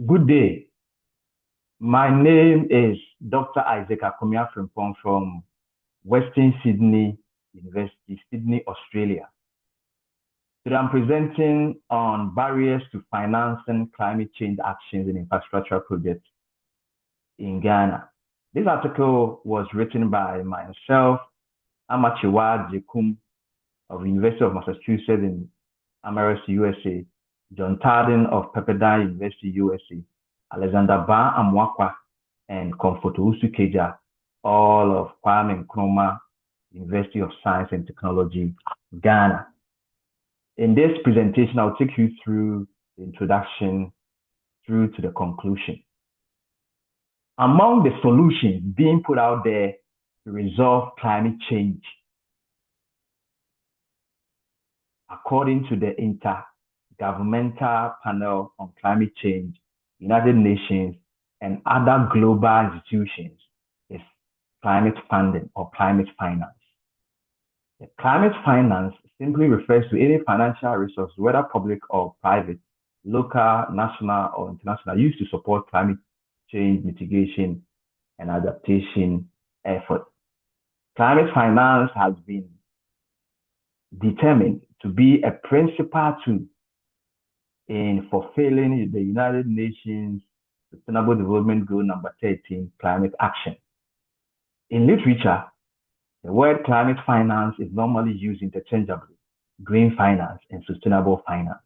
Good day. My name is Dr. Isaac Akomea-Frimpong from Western Sydney University, Sydney, Australia. Today I'm presenting on barriers to financing climate change actions and infrastructure projects in Ghana. This article was written by myself, Amachiwa Jekum of the University of Massachusetts in Amherst, USA, John Tarden of Pepperdine University, USA, Alexander Ba Amwakwa, and Comforto Usukeja, all of Kwame Nkrumah University of Science and Technology, Ghana. In this presentation, I'll take you through the introduction through to the conclusion. Among the solutions being put out there to resolve climate change, according to the Intergovernmental Panel on Climate Change, United Nations, and other global institutions, is climate funding or climate finance. The climate finance simply refers to any financial resource, whether public or private, local, national, or international, used to support climate change mitigation and adaptation efforts. Climate finance has been determined to be a principal tool in fulfilling the United Nations Sustainable Development Goal number 13, climate action. In literature, the word climate finance is normally used interchangeably, green finance and sustainable finance.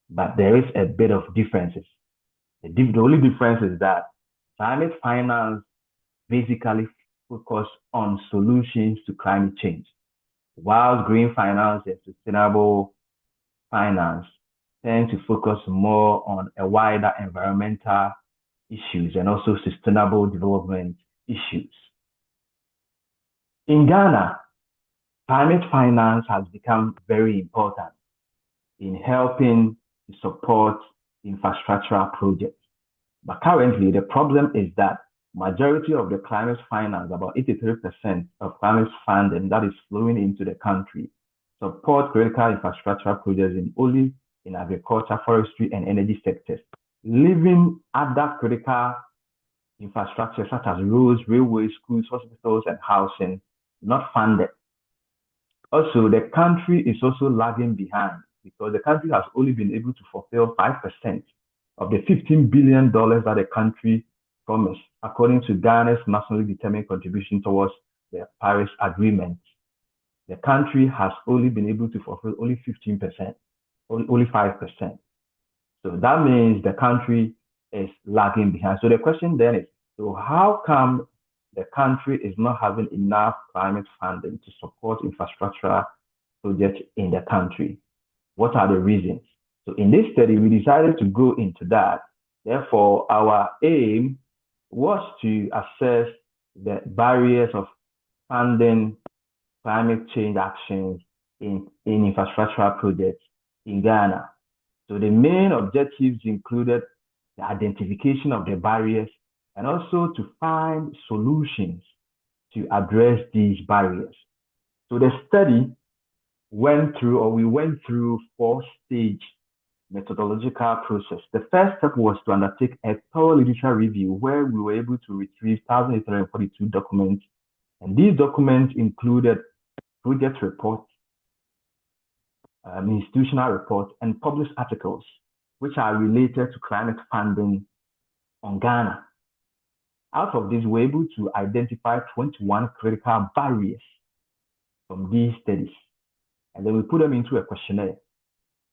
But there is a bit of differences. The only difference is that climate finance basically focuses on solutions to climate change, while green finance and sustainable finance tend to focus more on a wider environmental issues and also sustainable development issues. In Ghana, climate finance has become very important in helping to support infrastructural projects. But currently, the problem is that majority of the climate finance, about 83% of climate funding that is flowing into the country, support critical infrastructure projects only in agriculture, forestry, and energy sectors, leaving other critical infrastructure such as roads, railways, schools, hospitals, and housing not funded. Also, the country is also lagging behind because the country has only been able to fulfill 5% of the $15 billion that the country promised, according to Ghana's nationally determined contribution towards the Paris Agreement. The country has only been able to fulfill only 15%, only 5%. So that means the country is lagging behind. So the question then is, so how come the country is not having enough climate funding to support infrastructure projects in the country? What are the reasons? So in this study, we decided to go into that. Therefore, our aim was to assess the barriers of funding climate change actions in infrastructural projects in Ghana. So the main objectives included the identification of the barriers and also to find solutions to address these barriers. So the study we went through 4-stage methodological process. The first step was to undertake a thorough literature review where we were able to retrieve 1,842 documents, and these documents included project reports, institutional reports, and published articles which are related to climate funding on Ghana. Out of this, we were able to identify 21 critical barriers from these studies, and then we put them into a questionnaire.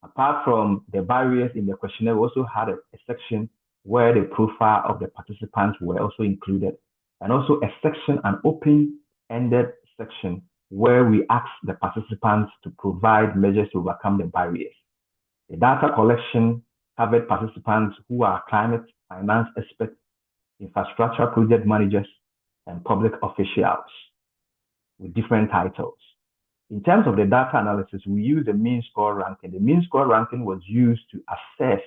Apart from the barriers in the questionnaire, we also had a section where the profile of the participants were also included, and also a section, an open-ended section, where we asked the participants to provide measures to overcome the barriers. The data collection covered participants who are climate finance experts, infrastructure project managers, and public officials with different titles. In terms of the data analysis, we used the mean score ranking. The mean score ranking was used to assess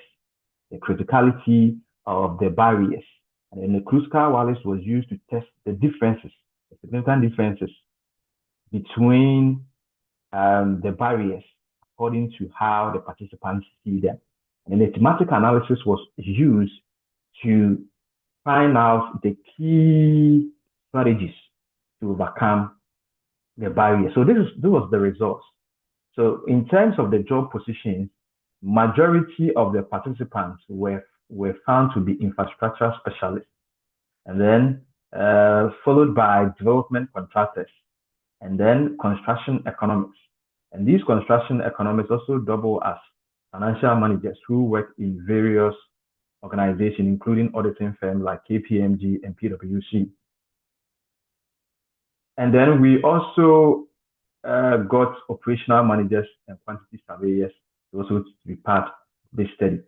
the criticality of the barriers. And then the Kruskal-Wallis was used to test the differences, the significant differences between the barriers according to how the participants see them. And the thematic analysis was used to find out the key strategies to overcome the barrier. So this was the results. So in terms of the job positions, majority of the participants were found to be infrastructure specialists, and then followed by development contractors, and then construction economics. And these construction economics also double as financial managers who work in various organizations, including auditing firms like KPMG and PwC. And then we also got operational managers and quantity surveyors also to be part of this study.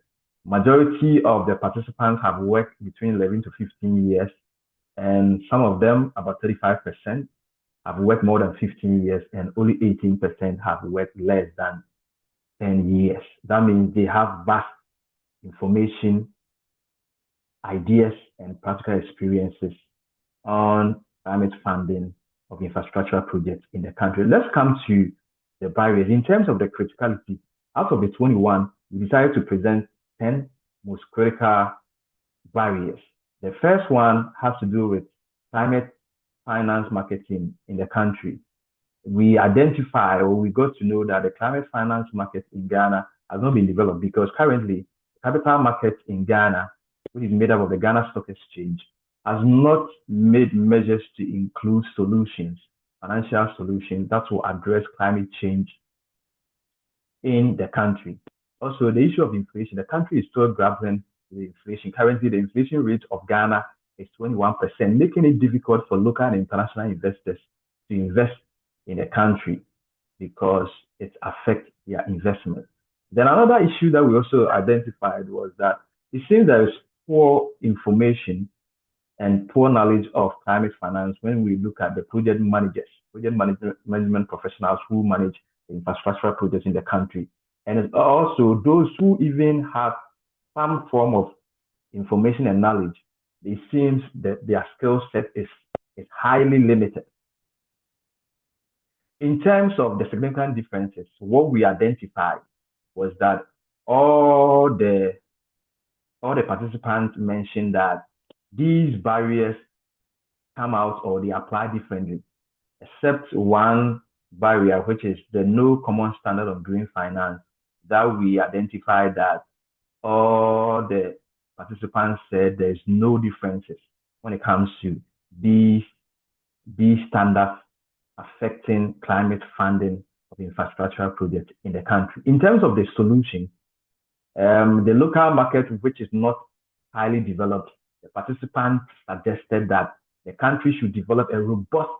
Majority of the participants have worked between 11 to 15 years, and some of them, about 35%, have worked more than 15 years, and only 18% have worked less than 10 years. That means they have vast information, ideas, and practical experiences on climate funding of infrastructure projects in the country. Let's come to the barriers. In terms of the criticality, out of the 21, we decided to present 10 most critical barriers. The first one has to do with climate finance marketing in the country. We identify, or we got to know, that the climate finance market in Ghana has not been developed because currently the capital market in Ghana, which is made up of the Ghana Stock Exchange, has not made measures to include solutions, financial solutions that will address climate change in the country. Also, the issue of inflation, the country is still grappling with inflation. Currently, the inflation rate of Ghana is 21%, making it difficult for local and international investors to invest in the country because it affects their investment. Then another issue that we also identified was that it seems there is poor information and poor knowledge of climate finance when we look at the project managers, management professionals who manage the infrastructure projects in the country. And also those who even have some form of information and knowledge, it seems that their skill set is highly limited. In terms of the significant differences, what we identified was that all the participants mentioned that these barriers come out or they apply differently, except one barrier, which is the no common standard of green finance, that we identified that all the participants said there's no differences when it comes to these standards affecting climate funding of infrastructure projects in the country. In terms of the solution, the local market, which is not highly developed, the participants suggested that the country should develop a robust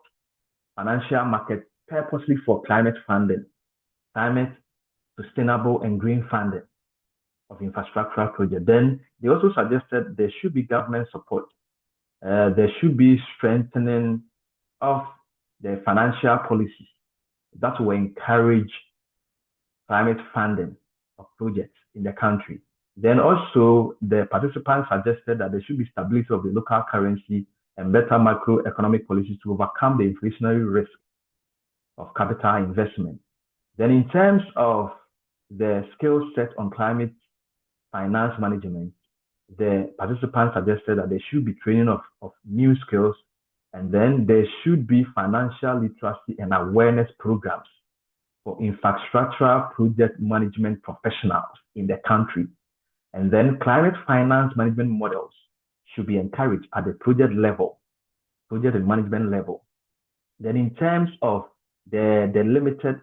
financial market purposely for climate funding, climate sustainable and green funding of infrastructure projects. Then they also suggested there should be government support. There should be strengthening of the financial policies that will encourage climate funding of projects in the country. Then also the participants suggested that there should be stability of the local currency and better macroeconomic policies to overcome the inflationary risk of capital investment. Then in terms of the skill set on climate finance management, the participants suggested that there should be training of new skills, and then there should be financial literacy and awareness programs for infrastructure project management professionals in the country. And then climate finance management models should be encouraged at the project level, project and management level. Then in terms of the limited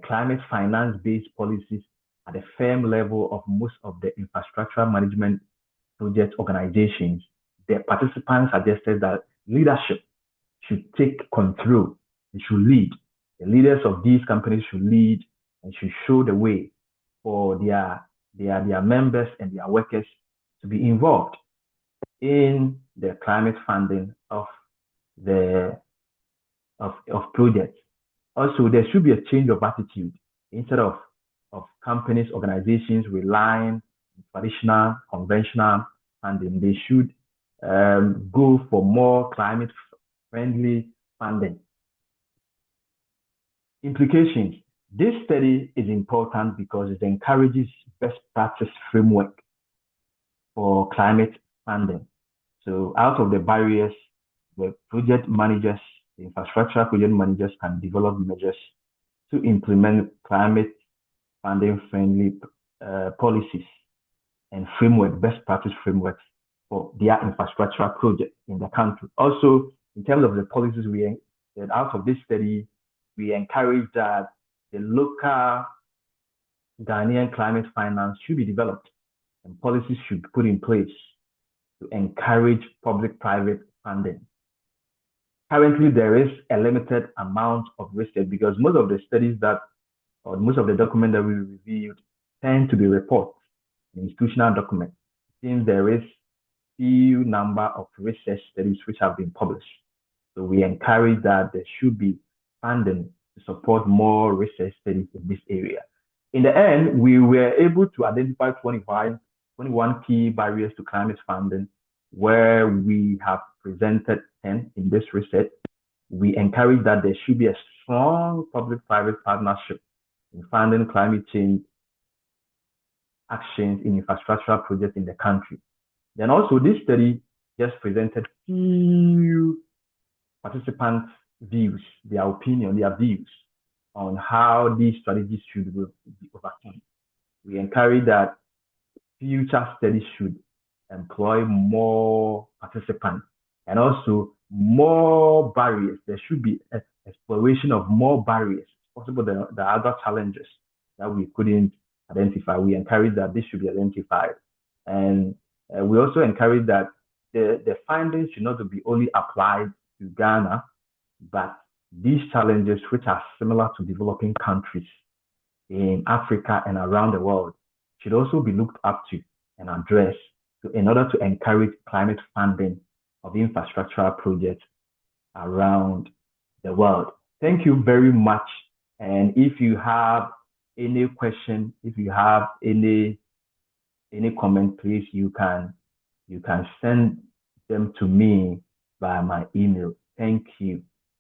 climate finance-based policies at the firm level of most of the infrastructure management project organizations, the participants suggested that leadership should take control. They should lead. The leaders of these companies should lead and should show the way for their members and their workers to be involved in the climate funding of projects. Also, there should be a change of attitude. Instead of companies, organizations relying on traditional, conventional funding, they should go for more climate-friendly funding. Implications. This study is important because it encourages best practice framework for climate funding. So out of the barriers, the project managers, the infrastructure project managers can develop measures to implement climate funding friendly policies and framework, best practice frameworks for their infrastructure project in the country. Also, in terms of the policies out of this study, we encourage that the local Ghanaian climate finance should be developed and policies should be put in place to encourage public-private funding. Currently, there is a limited amount of research because most of the studies or most of the documents that we reviewed tend to be reports, institutional documents, since there is few number of research studies which have been published. So we encourage that there should be funding to support more research studies in this area. In the end, we were able to identify 21 key barriers to climate funding, where we have presented 10 in this research. We encourage that there should be a strong public-private partnership in funding climate change actions in infrastructural projects in the country. Then also this study just presented few participants' views, their opinion, their views on how these strategies should be overcome. We encourage that future studies should employ more participants and also more barriers. There should be an exploration of more barriers. It's possible there are other challenges that we couldn't identify. We encourage that this should be identified. And we also encourage that the findings should not be only applied to Ghana, but these challenges, which are similar to developing countries in Africa and around the world, should also be looked up to and addressed in order to encourage climate funding of infrastructural projects around the world. Thank you very much. And if you have any question, if you have any comment, please you can send them to me by my email. Thank you.